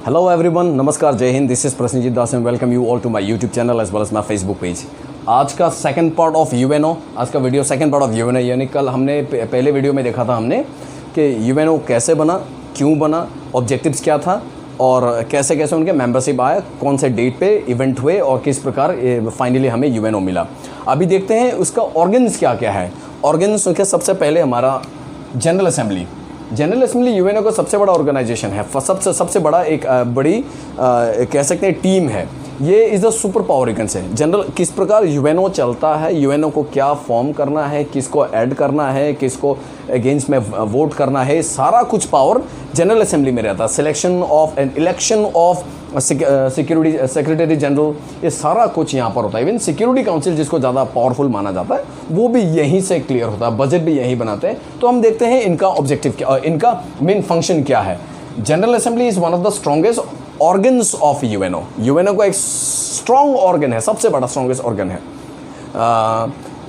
Hello everyone, नमस्कार, जय हिंद। This is Prasannajit Das and welcome you all to my YouTube channel as well as my Facebook page. आज का second part of UNO, आज का video second part of UNO. यानी कल हमने पहले वीडियो में देखा था हमने कि यूएनओ कैसे बना, क्यों बना, ऑब्जेक्टिव्स क्या था और कैसे कैसे उनके मेंबरशिप आए, कौन से डेट पे इवेंट हुए और किस प्रकार फाइनली हमें यूएनओ मिला। अभी देखते हैं उसका ऑर्गन्स क्या क्या है। ऑर्गन्स के सबसे पहले हमारा general assembly. General assembly UNO का सबसे बड़ा ऑर्गेनाइजेशन है, सबसे बड़ा एक बड़ी कह सकते हैं टीम है। ये is the super power agency है। जनरल किस प्रकार यूएनओ चलता है, यूएनओ को क्या फॉर्म करना है, किसको ऐड करना है, किसको अगेंस्ट में वोट करना है, सारा कुछ पावर जनरल असेंबली में रहता है। Selection of and election of security secretary general, ये सारा कुछ यहाँ पर होता है। इवन सिक्योरिटी काउंसिल जिसको ज़्यादा पावरफुल माना जाता है वो भी यहीं से क्लियर होता है, बजट भी यहीं बनाते हैं। तो हम देखते हैं इनका ऑब्जेक्टिव क्या, इनका मेन फंक्शन क्या है। General assembly is one of the strongest organs of UNO. UNO का एक स्ट्रॉन्ग ऑर्गन है, सबसे बड़ा स्ट्रॉन्गेस्ट ऑर्गन है।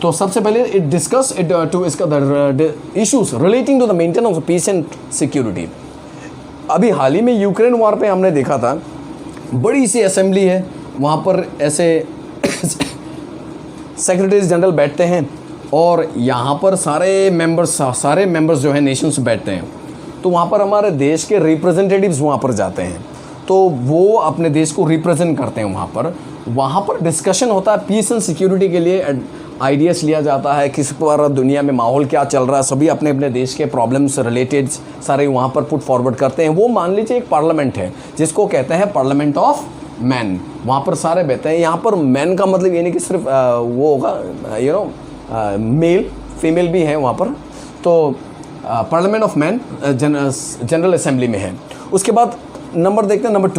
तो सबसे पहले इट डिस्कस इट टू इसका issues relating to the maintenance of peace and security. अभी हाल ही में यूक्रेन वार पे हमने देखा था, बड़ी सी असेंबली है, वहाँ पर ऐसे सेक्रेटरी जनरल बैठते हैं और यहाँ पर सारे मेंबर्स जो हैं नेशंस बैठते हैं। तो वहाँ पर हमारे देश के रिप्रेजेंटेटिव्स वहाँ पर जाते हैं, तो वो अपने देश को रिप्रेजेंट करते हैं। वहाँ पर डिस्कशन होता है, पीस एंड सिक्योरिटी के लिए आइडियाज़ लिया जाता है, किस पर दुनिया में माहौल क्या चल रहा है, सभी अपने अपने देश के प्रॉब्लम्स रिलेटेड सारे वहाँ पर पुट फॉरवर्ड करते हैं। वो मान लीजिए एक पार्लियामेंट है जिसको कहते हैं पार्लियामेंट ऑफ मैन। वहाँ पर सारे बैठते हैं। यहाँ पर मैन का मतलब ये नहीं कि सिर्फ वो होगा मेल, फीमेल भी है वहाँ पर। तो parliament of man general assembly में है। उसके बाद नंबर देखते हैं, number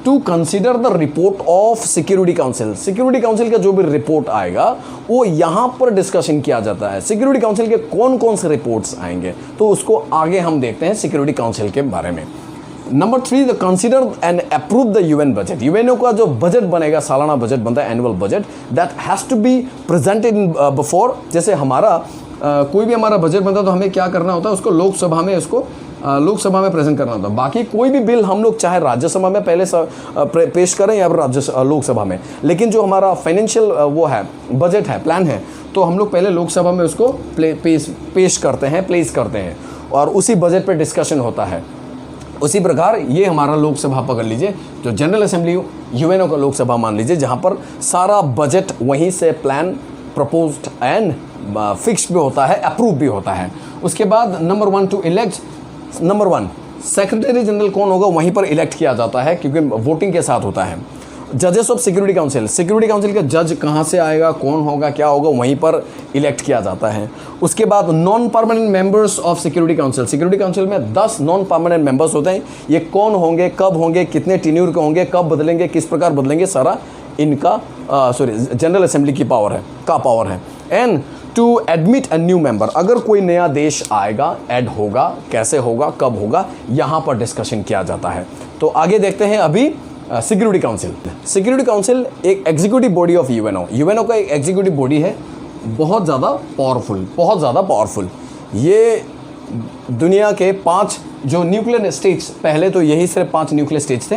two consider the report of security council. Security council का जो भी रिपोर्ट आएगा वो यहाँ पर डिस्कशन किया जाता है। सिक्योरिटी काउंसिल के कौन कौन से रिपोर्ट्स आएंगे तो उसको आगे हम देखते हैं सिक्योरिटी काउंसिल के बारे में। Number 3, the consider and approve the UN budget. UNO का जो बजट बनेगा, सालाना बजट बनता है, annual budget, that has to be presented in before. जैसे हमारा कोई भी हमारा बजट बनता है तो हमें क्या करना होता है, उसको लोकसभा में प्रेजेंट करना होता है। बाकी कोई भी बिल हम लोग चाहे राज्यसभा में पहले पेश करें या लोकसभा में, लेकिन जो हमारा फाइनेंशियल वो है, बजट है, प्लान है, तो हम लोग पहले लोकसभा में उसको पेश करते हैं और उसी बजट पे डिस्कशन होता है। उसी प्रकार ये हमारा लोकसभा पकड़ लीजिए, जो जनरल असेंबली यूएनओ का लोकसभा मान लीजिए, जहाँ पर सारा बजट वहीं से प्लान प्रपोज्ड एंड फिक्स भी होता है, अप्रूव भी होता है। उसके बाद number 1 to elect. Number 1 secretary general कौन होगा वहीं पर इलेक्ट किया जाता है, क्योंकि वोटिंग के साथ होता है। जजेस of security council, security council का जज कहाँ से आएगा, कौन होगा, क्या होगा, वहीं पर इलेक्ट किया जाता है। उसके बाद non permanent members of security council. Security council में 10 नॉन परमानेंट मेंबर्स होते हैं। ये कौन होंगे, कब होंगे, कितने टेन्यूर के होंगे, कब बदलेंगे, किस प्रकार बदलेंगे, सारा इनका जनरल असेंबली की पावर है। And to admit a new member, अगर कोई नया देश आएगा, ऐड होगा, कैसे होगा, कब होगा, यहाँ पर डिस्कशन किया जाता है। तो आगे देखते हैं अभी सिक्योरिटी काउंसिल। सिक्योरिटी काउंसिल एक executive body of UNO. UNO का एक एग्जीक्यूटिव बॉडी है, बहुत ज़्यादा पावरफुल। ये दुनिया के 5 जो न्यूक्लियर स्टेट्स, पहले तो यही सिर्फ 5 न्यूक्लियर स्टेट्स थे,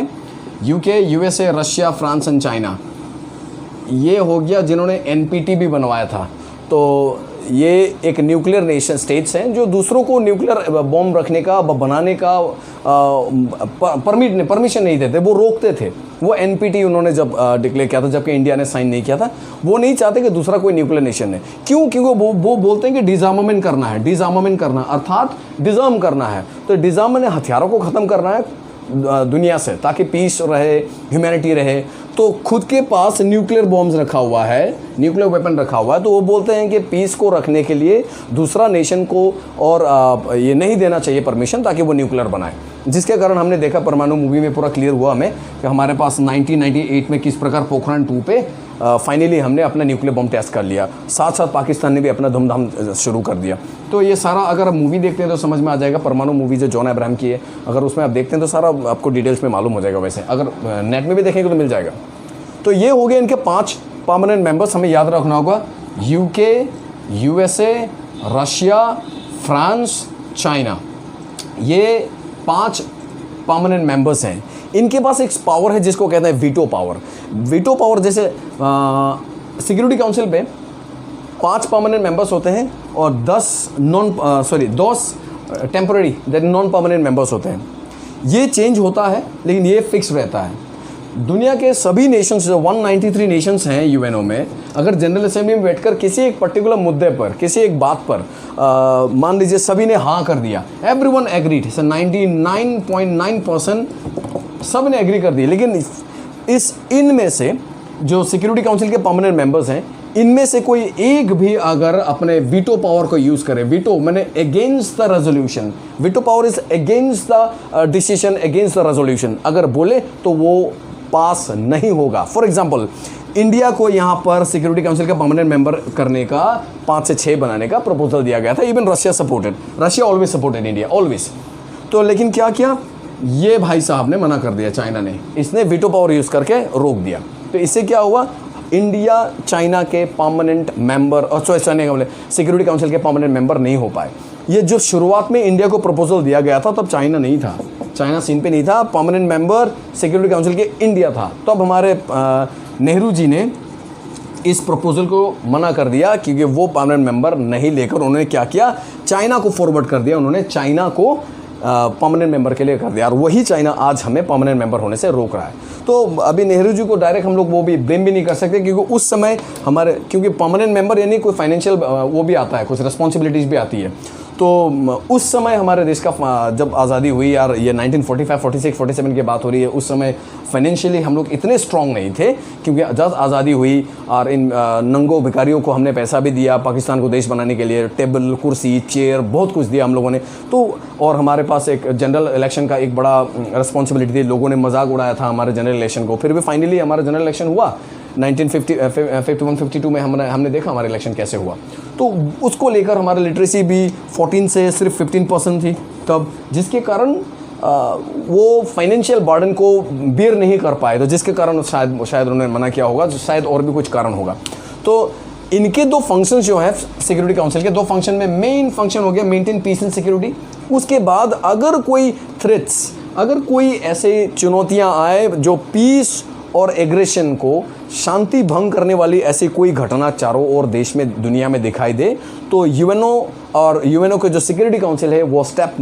UK, USA, Russia, France and China. ये हो गया जिन्होंने एनपीटी भी बनवाया था। तो ये एक न्यूक्लियर नेशन स्टेट्स हैं जो दूसरों को न्यूक्लियर बॉम्ब रखने का, बनाने का परमिशन नहीं देते, वो रोकते थे। वो एनपीटी उन्होंने जब डिक्लेयर किया था, जबकि इंडिया ने साइन नहीं किया था। वो नहीं चाहते कि दूसरा कोई न्यूक्लियर नेशन है। क्योंकि वो बोलते हैं कि डिज़ार्मामेंट करना अर्थात डिज़ार्म करना है। तो डिज़ार्म हथियारों को ख़त्म करना है दुनिया से, ताकि पीस रहे, ह्यूमैनिटी रहे। तो खुद के पास न्यूक्लियर बॉम्ब्स रखा हुआ है, न्यूक्लियर वेपन रखा हुआ है, तो वो बोलते हैं कि पीस को रखने के लिए दूसरा नेशन को और ये नहीं देना चाहिए परमिशन, ताकि वो न्यूक्लियर बनाए। जिसके कारण हमने देखा परमाणु मूवी में पूरा क्लियर हुआ हमें कि हमारे पास 1998 में किस प्रकार पोखरण 2 पे फाइनली हमने अपना न्यूक्लियर बम टेस्ट कर लिया। साथ साथ पाकिस्तान ने भी अपना धूमधाम शुरू कर दिया। तो ये सारा अगर आप मूवी देखते हैं तो समझ में आ जाएगा। परमाणु मूवी जो जॉन अब्राहम की है, अगर उसमें आप देखते हैं तो सारा आपको डिटेल्स में मालूम हो जाएगा। वैसे अगर नेट में भी देखेंगे तो मिल जाएगा। तो ये हो गए इनके 5 परमानेंट मेंबर्स, हमें याद रखना होगा। UK, USA, Russia, France, China, ये 5 परमानेंट मेंबर्स हैं। इनके पास एक पावर है जिसको कहते हैं वीटो पावर। वीटो पावर जैसे सिक्योरिटी काउंसिल पे 5 परमानेंट मेंबर्स होते हैं और 10 temporary that non permanent members होते हैं। ये चेंज होता है लेकिन ये फिक्स रहता है। दुनिया के सभी नेशंस जो 193 नेशंस हैं यूएनओ में, अगर जनरल असेंबली में बैठकर किसी एक पर्टिकुलर मुद्दे पर, किसी एक बात पर मान लीजिए सभी ने हाँ कर दिया, एवरीवन एग्रीड, 99.9% सब ने एग्री कर दिया, लेकिन इनमें से जो सिक्योरिटी काउंसिल के परमानेंट मेंबर्स हैं, इनमें से कोई एक भी अगर अपने वीटो पावर को यूज करे, वीटो मैंने against the resolution, veto power is against the decision, against the resolution, अगर बोले तो वो पास नहीं होगा। फॉर एग्जाम्पल इंडिया को यहाँ पर सिक्योरिटी काउंसिल का परमानेंट मेंबर करने का 5 से 6 बनाने का प्रपोजल दिया गया था। Even Russia supported, Russia always supported India, always. तो लेकिन क्या किया, ये भाई साहब ने मना कर दिया, चाइना ने, इसने वीटो पावर यूज करके रोक दिया। तो इससे क्या हुआ, इंडिया चाइना के परमानेंट मेंबर और सिक्योरिटी काउंसिल के परमानेंट मेंबर नहीं हो पाए। ये जो शुरुआत में इंडिया को प्रपोजल दिया गया था तब चाइना नहीं था, चाइना सीन पे नहीं था, परमानेंट मेंबर सिक्योरिटी काउंसिल के इंडिया था। तब हमारे नेहरू जी ने इस प्रपोजल को मना कर दिया क्योंकि वो परमानेंट मेंबर नहीं लेकर उन्होंने क्या किया, चाइना को फॉरवर्ड कर दिया, उन्होंने चाइना को परमानेंट मेंबर के लिए कर दिया, और वही चाइना आज हमें परमानेंट मेंबर होने से रोक रहा है। तो अभी नेहरू जी को डायरेक्ट हम लोग वो भी ब्लेम भी नहीं कर सकते क्योंकि उस समय हमारे, क्योंकि परमानेंट मेंबर यानी कोई फाइनेंशियल वो भी आता है, कुछ रिस्पॉन्सिबिलिटीज़ भी आती है। तो उस समय हमारे देश का जब आज़ादी हुई यार, ये 1945, 46, 47 की बात हो रही है, उस समय फाइनेंशियली हम लोग इतने स्ट्रांग नहीं थे क्योंकि जब आज़ादी हुई और इन नंगो भिखारियों को हमने पैसा भी दिया पाकिस्तान को देश बनाने के लिए, टेबल, कुर्सी, चेयर, बहुत कुछ दिया हम लोगों ने। तो और हमारे पास एक जनरल इलेक्शन का एक बड़ा रिस्पॉन्सिबिलिटी थी, लोगों ने मजाक उड़ाया था हमारे जनरल इलेक्शन को, फिर भी फाइनली हमारा जनरल इलेक्शन हुआ 1951-52 में। हमने देखा हमारा इलेक्शन कैसे हुआ। तो उसको लेकर हमारा लिटरेसी भी 14 से सिर्फ 15% थी तब, जिसके कारण वो फाइनेंशियल बर्डन को बेयर नहीं कर पाए, तो जिसके कारण शायद उन्होंने मना किया होगा, शायद और भी कुछ कारण होगा। तो इनके 2 फंक्शंस जो है सिक्योरिटी काउंसिल के, 2 फंक्शन में मेन फंक्शन हो गया मेंटेन पीस एंड सिक्योरिटी। उसके बाद अगर कोई थ्रेट्स, अगर कोई ऐसे चुनौतियां आए जो पीस और एग्रेशन को शांति भंग करने वाली ऐसी कोई घटना चारों ओर देश में, दुनिया में दिखाई दे, तो यूएनओ और यूएनओ के जो सिक्योरिटी काउंसिल है वो स्टेप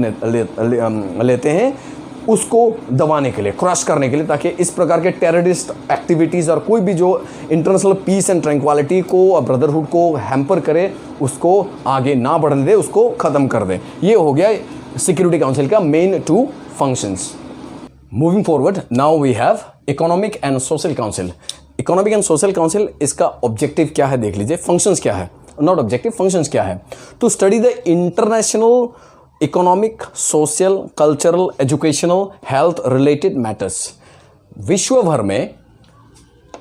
लेते हैं उसको दबाने के लिए, क्रश करने के लिए, ताकि इस प्रकार के टेररिस्ट एक्टिविटीज़ और कोई भी जो इंटरनेशनल पीस एंड ट्रैंक्विलिटी को और ब्रदरहुड को हैम्पर करे, उसको आगे ना बढ़ने दे, उसको ख़त्म कर दे। ये हो गया सिक्योरिटी काउंसिल का मेन 2 फंक्शंस। Moving forward, now we have economic and social council. Economic and social council, इसका ऑब्जेक्टिव क्या है देख लीजिए, फंक्शंस क्या है, नॉट ऑब्जेक्टिव, फंक्शंस क्या है। To study the international economic, social, cultural, educational, health related matters. विश्व भर में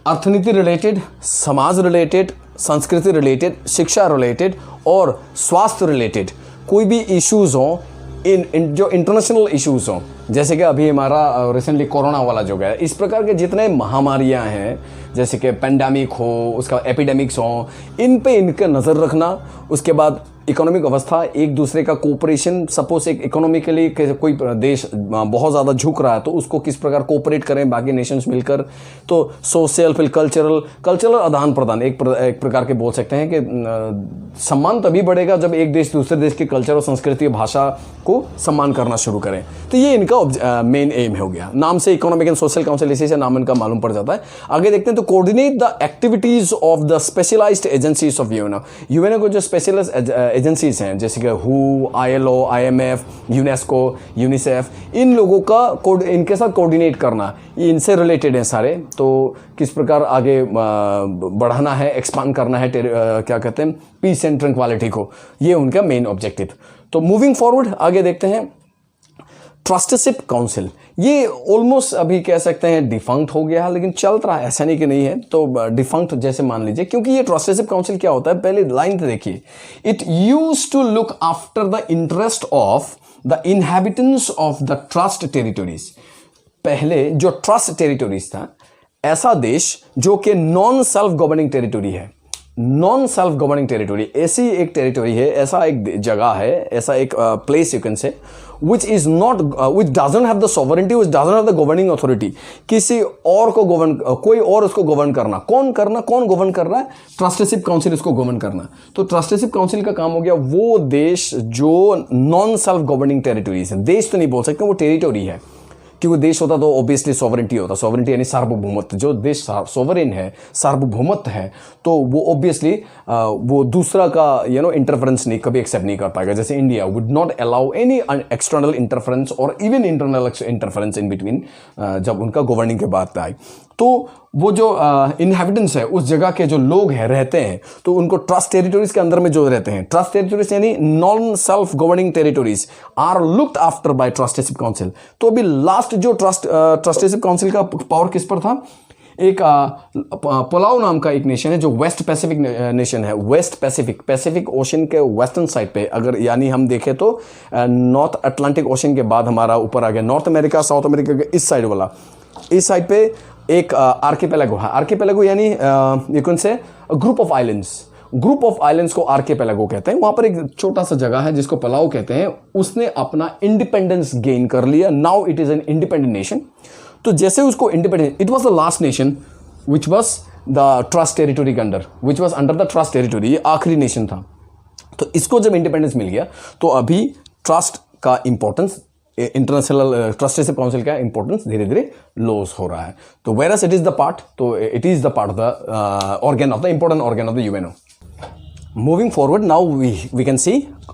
अर्थनीति रिलेटेड, समाज रिलेटेड, संस्कृति रिलेटेड, शिक्षा रिलेटेड और स्वास्थ्य रिलेटेड कोई भी इश्यूज़ हों, इन जो इंटरनेशनल इश्यूज़ हों, जैसे कि अभी हमारा रिसेंटली कोरोना वाला जो गया, इस प्रकार के जितने महामारियां हैं, जैसे कि पेंडेमिक हो, उसका एपिडेमिक्स हो, इन पे इनका नज़र रखना। उसके बाद इकोनॉमिक अवस्था, एक दूसरे का कोऑपरेशन, सपोज एक इकोनॉमिकली कोई देश बहुत ज़्यादा झुक रहा है तो उसको किस प्रकार कोऑपरेट करें बाकी नेशंस मिलकर। तो सोशल, फिर कल्चरल आदान प्रदान, एक प्रकार के बोल सकते हैं कि सम्मान तभी बढ़ेगा जब एक देश दूसरे देश के कल्चर और संस्कृति, भाषा को सम्मान करना शुरू करें। तो ये इनका मेन एम हो गया। नाम से इकोनॉमिक एंड सोशल काउंसिल, इसी से नाम इनका मालूम पड़ जाता है। आगे देखते हैं, तो coordinate the activities of the specialized agencies of UNO. UNO को जो स्पेशलाइज्ड एजेंसीज हैं जैसे कि हू, ILO, IMF, यूनेस्को, यूनिसेफ, इन लोगों का इनके साथ कोऑर्डिनेट करना, ये इनसे रिलेटेड हैं सारे। तो किस प्रकार आगे बढ़ाना है, एक्सपांड करना है, क्या कहते हैं, पीस एंड ट्रैंक्विलिटी को, ये उनका मेन ऑब्जेक्टिव। तो मूविंग फॉरवर्ड आगे देखते हैं, ट्रस्टीशिप काउंसिल। ये ऑलमोस्ट अभी कह सकते हैं डिफंक्ट हो गया है, लेकिन चल रहा है, ऐसा नहीं कि नहीं है। तो डिफंक्ट जैसे मान लीजिए, क्योंकि ये ट्रस्टीशिप काउंसिल क्या होता है, पहले लाइन तो देखिए, it used to look after the interest of the inhabitants of the trust territories. पहले जो ट्रस्ट टेरिटोरीज था, ऐसा देश जो कि नॉन सेल्फ गवर्निंग टेरिटोरी है, नॉन सेल्फ गवर्निंग टेरिटोरी ऐसी एक टेरिटोरी है, ऐसा एक जगह है, ऐसा एक place you can say which is not which doesn't have the sovereignty, which doesn't have the governing authority. किसी और को गवर्न, कोई और उसको गवर्न करना, कौन गवर्न कर रहा है? ट्रस्टीशिप काउंसिल उसको गवर्न करना। तो ट्रस्टीशिप काउंसिल का काम हो गया वो देश जो नॉन सेल्फ गवर्निंग टेरिटोरीज है, देश तो नहीं बोल सकते, वो टेरिटोरी है, क्योंकि देश होता तो ऑब्वियसली सॉवरेंटी होता, सॉवरेंटी यानी सार्वभौमत्व। जो देश सोवरेन है, सार्वभौमत्व है, तो वो ऑब्वियसली वो दूसरा का इंटरफेरेंस नहीं कभी एक्सेप्ट नहीं कर पाएगा। जैसे India would not allow any external interference और even internal interference in between जब उनका गवर्निंग के बात आई। तो वो जो इनहेबिटेंट्स है उस जगह के जो लोग हैं रहते हैं, तो उनको ट्रस्ट टेरिटोरीज के अंदर में जो रहते हैं, ट्रस्ट टेरिटोरीज यानी non self governing territories are looked after by trusteeship council. तो अभी लास्ट जो ट्रस्टीशिप काउंसिल का पावर किस पर था? एक पुलाव नाम का एक नेशन है जो वेस्ट पैसिफिक नेशन है, वेस्ट पैसिफिक ओशन के वेस्टर्न साइड पे, अगर यानी हम देखें तो नॉर्थ अटलांटिक ओशन के बाद हमारा ऊपर आ गया नॉर्थ अमेरिका, साउथ अमेरिका के इस साइड वाला, इस साइड पे एक आर्किपेलागो है। आर्किपेलागो यानी you can say group of islands को आर्किपेलागो कहते हैं। वहां पर एक छोटा सा जगह है जिसको पलाव कहते हैं, उसने अपना इंडिपेंडेंस गेन कर लिया, now it is an independent nation. तो जैसे उसको independence, it was the last nation which was the trust territory के under, which was under the trust territory, ये आखिरी नेशन था। तो इसको जब इंडिपेंडेंस मिल गया तो अभी ट्रस्ट का इंपॉर्टेंस, इंटरनेशनल ट्रस्टीशिप काउंसिल का इंपॉर्टेंस धीरे धीरे लॉस हो रहा है। तो whereas it is the part, तो it is the part of the organ of the important organ of the UNO. Moving forward now we can see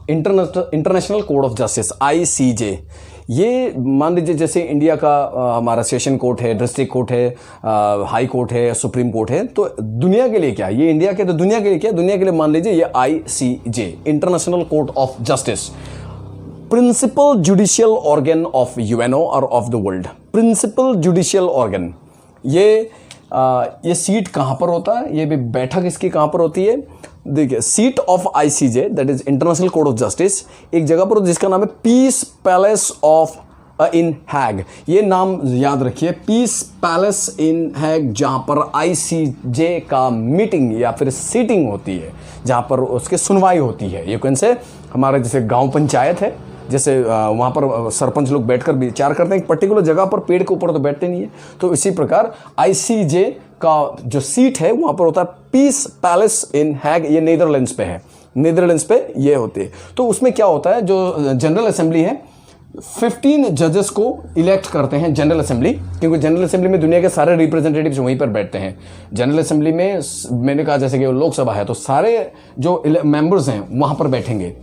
international code of justice ICJ। ये मान लीजिए जैसे India का हमारा session court है, district court है, high court है, supreme court है, तो दुनिया के लिए क्या है? ये इंडिया के, तो दुनिया के लिए क्या? दुनिया के लिए मान लीजिए ये ICJ, international court of justice, principal judicial organ of UNO और of the world. Principal judicial organ, ये सीट कहाँ पर होता है? ये भी बैठक इसकी कहाँ पर होती है? देखिए, seat of ICJ that is international court of justice एक जगह पर जिसका नाम है पीस पैलेस ऑफ इन हैग। ये नाम याद रखिए, पीस पैलेस इन हैग, जहाँ पर ICJ का मीटिंग या फिर सीटिंग होती है, जहाँ पर उसकी सुनवाई होती है। यू कैन से हमारे जैसे गांव पंचायत है, जैसे वहाँ पर सरपंच लोग बैठकर विचार करते हैं एक पर्टिकुलर जगह पर, पेड़ के ऊपर तो बैठते नहीं है, तो इसी प्रकार ICJ का जो सीट है वहाँ पर होता है पीस पैलेस इन हैग। ये नीदरलैंड्स पे है, नीदरलैंड्स पे ये होती है। तो उसमें क्या होता है, जो जनरल असेंबली है 15 जजेस को इलेक्ट करते हैं जनरल असेंबली, क्योंकि जनरल असेंबली में दुनिया के सारे रिप्रेजेंटेटिव्स वहीं पर बैठते हैं। जनरल असेंबली में मैंने कहा जैसे कि लोकसभा है तो सारे जो मेंबर्स हैं वहाँ पर बैठेंगे।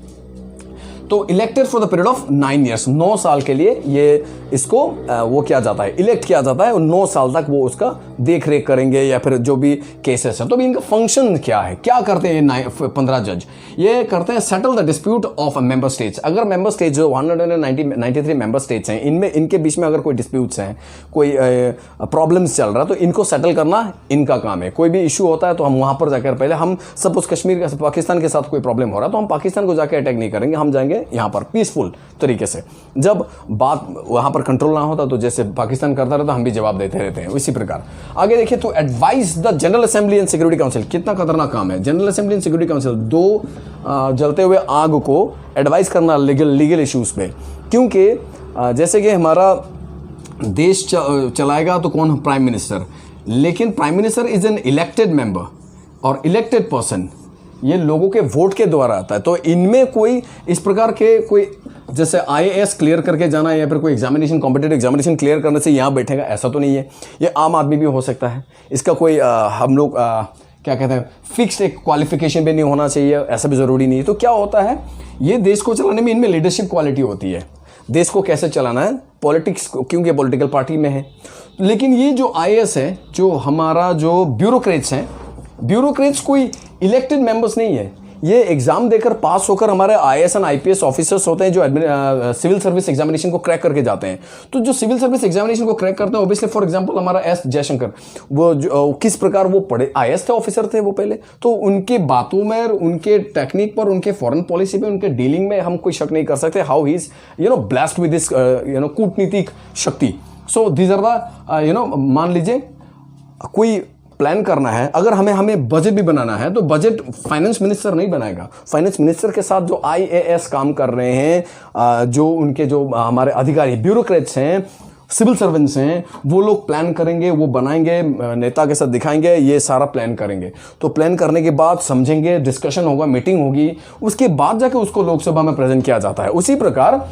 तो elected for the period of 9 years, 9 साल के लिए ये इसको वो किया जाता है, इलेक्ट किया जाता है, और 9 साल तक वो उसका देख रेख करेंगे या फिर जो भी केसेस है। तो भी इनका फंक्शन क्या है, क्या करते हैं ये 15 जज? ये करते हैं settle the dispute of member states. अगर मेंबर स्टेट जो 193 मेंबर स्टेट्स हैं, इनमें इनके बीच में अगर कोई डिस्प्यूट्स हैं, कोई प्रॉब्लम्स चल रहा है, तो इनको सेटल करना इनका काम है। कोई भी इशू होता है तो हम वहाँ पर जाकर, पहले हम सपोज कश्मीर का पाकिस्तान के साथ कोई प्रॉब्लम हो रहा है तो हम पाकिस्तान को जाकर अटैक नहीं करेंगे, हम जाएंगे यहाँ पर पीसफुल तरीके से। जब बात वहाँ पर कंट्रोल ना होता तो जैसे पाकिस्तान करता रहता हम भी जवाब देते रहते हैं। इसी प्रकार आगे देखिए, तो advice the general assembly and security council, कितना खतरनाक काम है। General assembly and security council, दो जलते हुए आग को एडवाइस करना लीगल इश्यूज पे, क्योंकि जैसे कि हमारा देश चलाएगा तो कौन? Prime minister. लेकिन prime minister is an elected member और इलेक्टेड पर्सन, ये लोगों के वोट के द्वारा आता है। तो इनमें कोई इस प्रकार के कोई जैसे IAS क्लियर करके जाना या फिर कोई एग्जामिनेशन, कॉम्पिटिटिव एग्जामिनेशन क्लियर करने से यहाँ बैठेगा, ऐसा तो नहीं है। ये आम आदमी भी हो सकता है, इसका कोई हम लोग क्या कहते हैं, फिक्स्ड एक क्वालिफिकेशन भी नहीं होना चाहिए, ऐसा भी ज़रूरी नहीं है। तो क्या होता है, ये देश को चलाने में इनमें लीडरशिप क्वालिटी होती है, देश को कैसे चलाना है, पॉलिटिक्स, क्योंकि पॉलिटिकल पार्टी में है। लेकिन ये जो IAS है, जो हमारा जो ब्यूरोक्रेट्स हैं, ब्यूरोक्रेट्स कोई इलेक्टेड मेंबर्स नहीं है, ये एग्जाम देकर पास होकर हमारे IAS एंड IPS ऑफिसर्स होते हैं जो सिविल सर्विस एग्जामिनेशन को क्रैक करके जाते हैं। तो जो सिविल सर्विस एग्जामिनेशन को क्रैक करते हैं, ऑब्वियसली फॉर एग्जांपल हमारा S जयशंकर, वो किस प्रकार वो पढ़े, IAS थे, ऑफिसर थे वो पहले, तो उनके बातों में, उनके टेक्निक पर, उनके फॉरेन पॉलिसी में, उनके डीलिंग में हम कोई शक नहीं कर सकते how he is blessed with this कूटनीतिक शक्ति। सो दीज आर द मान लीजिए कोई प्लान करना है, अगर हमें बजट भी बनाना है, तो बजट फाइनेंस मिनिस्टर नहीं बनाएगा। फाइनेंस मिनिस्टर के साथ जो IAS काम कर रहे हैं, जो उनके जो हमारे अधिकारी ब्यूरोक्रेट्स हैं, सिविल सर्वेंट्स हैं, वो लोग प्लान करेंगे, वो बनाएंगे, नेता के साथ दिखाएंगे, ये सारा प्लान करेंगे। तो प्लान करने के बाद समझेंगे, डिस्कशन होगा, मीटिंग होगी, उसके बाद जाके उसको लोकसभा में प्रेजेंट किया जाता है। उसी प्रकार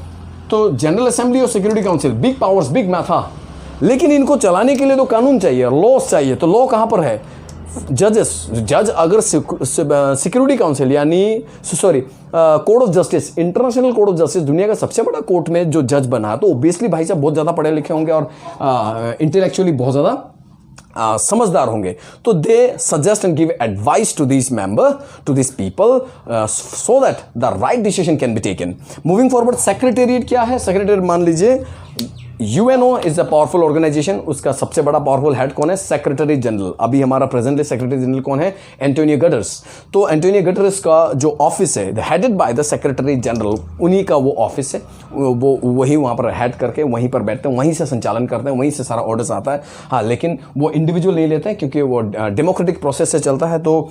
तो जनरल असेंबली और security council, big powers, big मैथा, लेकिन इनको चलाने के लिए तो कानून चाहिए, लॉस चाहिए। तो लॉ कहाँ पर है? जज अगर सिक्योरिटी काउंसिल यानी court of justice, international court of justice, दुनिया का सबसे बड़ा कोर्ट में जो जज बना है, तो ओबियसली भाई साहब बहुत ज़्यादा पढ़े लिखे होंगे और इंटेलेक्चुअली बहुत ज़्यादा समझदार होंगे। तो they suggest and give advice to this member, to this people, so that the right decision can be taken. Moving forward, secretariat क्या है? सेक्रेटेरिएट मान लीजिए UNO is a powerful organisation, उसका सबसे बड़ा पावरफुल हेड कौन है? Secretary general. अभी हमारा प्रेजेंटली सेक्रेटरी जनरल कौन है? Antonio Guterres. तो एंटोनियो गटर्स का जो ऑफिस है, headed by the secretary general, उन्हीं का वो ऑफिस है, वो वही वहाँ पर हेड करके वहीं पर बैठते हैं, वहीं से संचालन करते हैं, वहीं से सारा ऑर्डर्स आता है। हाँ, लेकिन वो इंडिविजुअल नहीं लेते हैं क्योंकि वो डेमोक्रेटिक प्रोसेस से चलता है। तो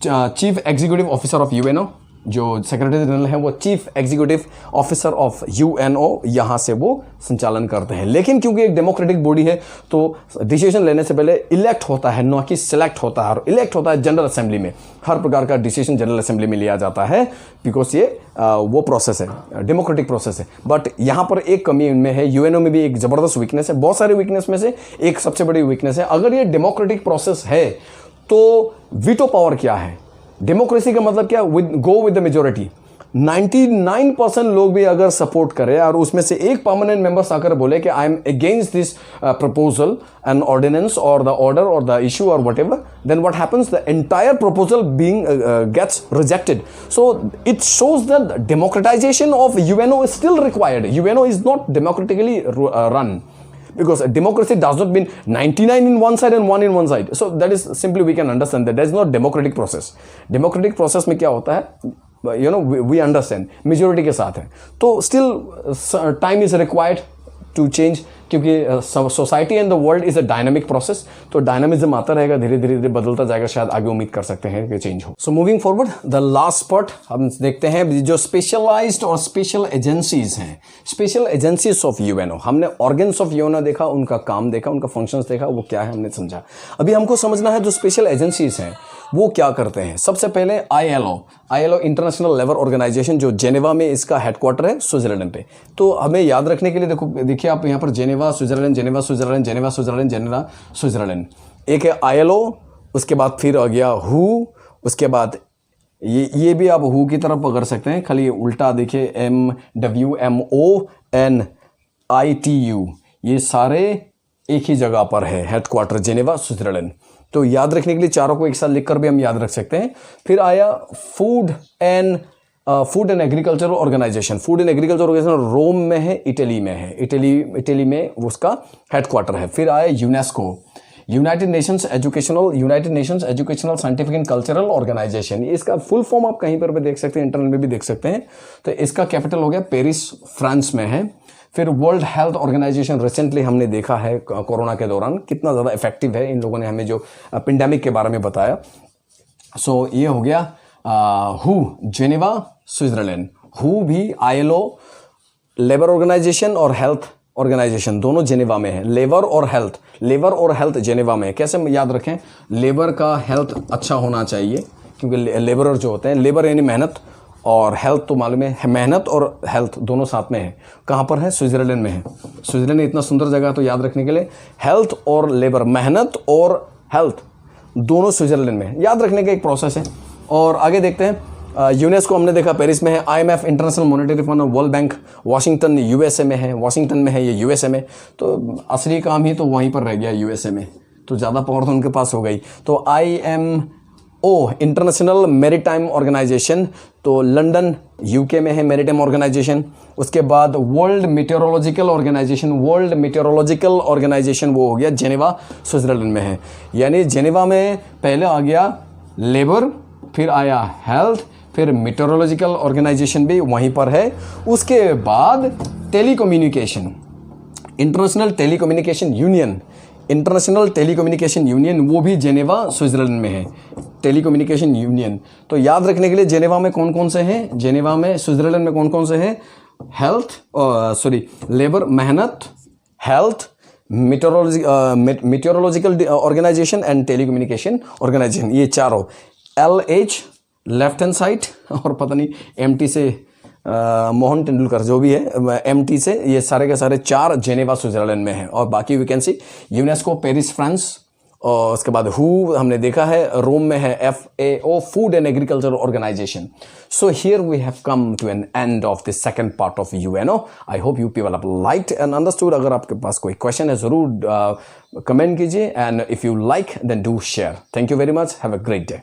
chief executive officer of UNO, जो सेक्रेटरी जनरल है, वो chief executive officer of UNO, यहाँ से वो संचालन करते हैं। लेकिन क्योंकि एक डेमोक्रेटिक बॉडी है, तो डिसीजन लेने से पहले इलेक्ट होता है, ना कि सिलेक्ट होता है। और इलेक्ट होता है जनरल असेंबली में, हर प्रकार का डिसीजन जनरल असेंबली में लिया जाता है, बिकॉज ये वो प्रोसेस है, डेमोक्रेटिक प्रोसेस है। बट यहाँ पर एक कमी इनमें है, UNO में भी एक ज़बरदस्त वीकनेस है, बहुत सारे वीकनेस में से एक सबसे बड़ी वीकनेस है। अगर ये डेमोक्रेटिक प्रोसेस है, तो वीटो पावर क्या है? डेमोक्रेसी का मतलब क्या? Go with the majority. 99% लोग भी अगर सपोर्ट करें और उसमें से एक परमानेंट मेंबर्स आकर बोले कि I am against this proposal and ordinance और द ऑर्डर और द इशू और whatever, then what happens? The entire proposal being gets rejected. So it shows that democratization of UNO is still required. UNO is not democratically run, because democracy does not mean 99 in one side and 1 in one side. So that is simply we can understand that there is no democratic process. Democratic process में क्या होता है? We understand majority के साथ है, तो still time is required to change, क्योंकि society and the world is a dynamic process. तो डायनामिज्म आता रहेगा, धीरे धीरे बदलता जाएगा, शायद आगे उम्मीद कर सकते हैं कि चेंज हो। So moving forward, the last part हम देखते हैं, जो स्पेशलाइज्ड और स्पेशल एजेंसीज हैं, स्पेशल एजेंसीज ऑफ UNO। हमने ऑर्गन्स ऑफ UNO देखा, उनका काम देखा, उनका फंक्शंस देखा, वो क्या है हमने समझा। अभी हमको समझना है जो स्पेशल एजेंसीज हैं वो क्या करते हैं। सबसे पहले ILO इंटरनेशनल लेबर ऑर्गेनाइजेशन, जो जेनेवा में इसका हेडक्वार्टर है, स्विट्जरलैंड पे। तो हमें याद रखने के लिए देखिए आप यहाँ पर Geneva Switzerland, Geneva Switzerland, Geneva Switzerland, Geneva Switzerland. एक है ILO, उसके बाद फिर आ गया WHO, उसके बाद ये भी आप WHO की तरफ कर सकते हैं, खाली उल्टा देखिए MWMONITU, ये सारे एक ही जगह पर है, हेडक्वार्टर जेनेवा स्विट्जरलैंड। तो याद रखने के लिए चारों को एक साथ लिखकर भी हम याद रख सकते हैं। फिर आया food and agriculture organisation. Food and agriculture organisation Rome में है, इटली में है, इटली में उसका हेडक्वार्टर है। फिर आया UNESCO, United Nations Educational Scientific and Cultural Organization. इसका फुल फॉर्म आप कहीं पर भी देख सकते हैं, इंटरनेट में भी देख सकते हैं। तो इसका कैपिटल हो गया पेरिस, फ्रांस में है। फिर वर्ल्ड हेल्थ ऑर्गेनाइजेशन, रिसेंटली हमने देखा है कोरोना के दौरान कितना ज़्यादा इफेक्टिव है, इन लोगों ने हमें जो पेंडेमिक के बारे में बताया। सो ये हो गया WHO, जेनेवा स्विट्जरलैंड। WHO भी ILO लेबर ऑर्गेनाइजेशन और हेल्थ ऑर्गेनाइजेशन दोनों जेनेवा में है। लेबर और हेल्थ जेनेवा में है। कैसे याद रखें? लेबर का हेल्थ अच्छा होना चाहिए, क्योंकि लेबरर जो होते हैं, लेबर यानी मेहनत, और हेल्थ तो मालूम है, मेहनत और हेल्थ दोनों साथ में है। कहाँ पर है? स्विट्जरलैंड में है। स्विट्जरलैंड इतना सुंदर जगह, तो याद रखने के लिए हेल्थ और लेबर, मेहनत और हेल्थ दोनों स्विट्जरलैंड में है। याद रखने का एक प्रोसेस है। और आगे देखते हैं, यूनेस्को हमने देखा पेरिस में है, IMF इंटरनेशनल मॉनेटरी फंड और वर्ल्ड बैंक वाशिंगटन USA में है, वाशिंगटन में है ये USA में। तो असली काम ही तो वहीं पर रह गया USA में, तो ज़्यादा पावर तो उनके पास हो गई। तो IMO इंटरनेशनल मैरीटाइम ऑर्गेनाइजेशन, तो लंदन UK में है मैरीटाइम ऑर्गेनाइजेशन। उसके बाद वर्ल्ड मीटेरोलॉजिकल ऑर्गेनाइजेशन वो हो गया जेनेवा स्विट्जरलैंड में है। यानी जेनेवा में पहले आ गया लेबर, फिर आया हेल्थ, फिर मीटेरोलॉजिकल ऑर्गेनाइजेशन भी वहीं पर है। उसके बाद telecommunication, international telecommunication union, international telecommunication union, वो भी जेनेवा स्विट्ज़रलैंड में है, टेलीकम्युनिकेशन यूनियन। तो याद रखने के लिए जेनेवा में कौन कौन से हैं, जेनेवा में स्विट्ज़रलैंड में कौन कौन से हैं, लेबर, मेहनत, health, meteorological organisation and telecommunication organisation, ये चारों। LH लेफ्ट हैंड साइड, और पता नहीं MT से मोहन तेंदुलकर जो भी है, MT से, ये सारे के सारे 4 जेनेवा स्विट्जरलैंड में हैं। और बाकी we can see UNESCO Paris France, और उसके बाद हु हमने देखा है रोम में है, FAO food and agriculture organisation. So here we have come to an end of the second part of UNO। I hope you people have liked and understood. अगर आपके पास कोई क्वेश्चन है ज़रूर कमेंट कीजिए, and if you like then do share. Thank you very much, have a great day.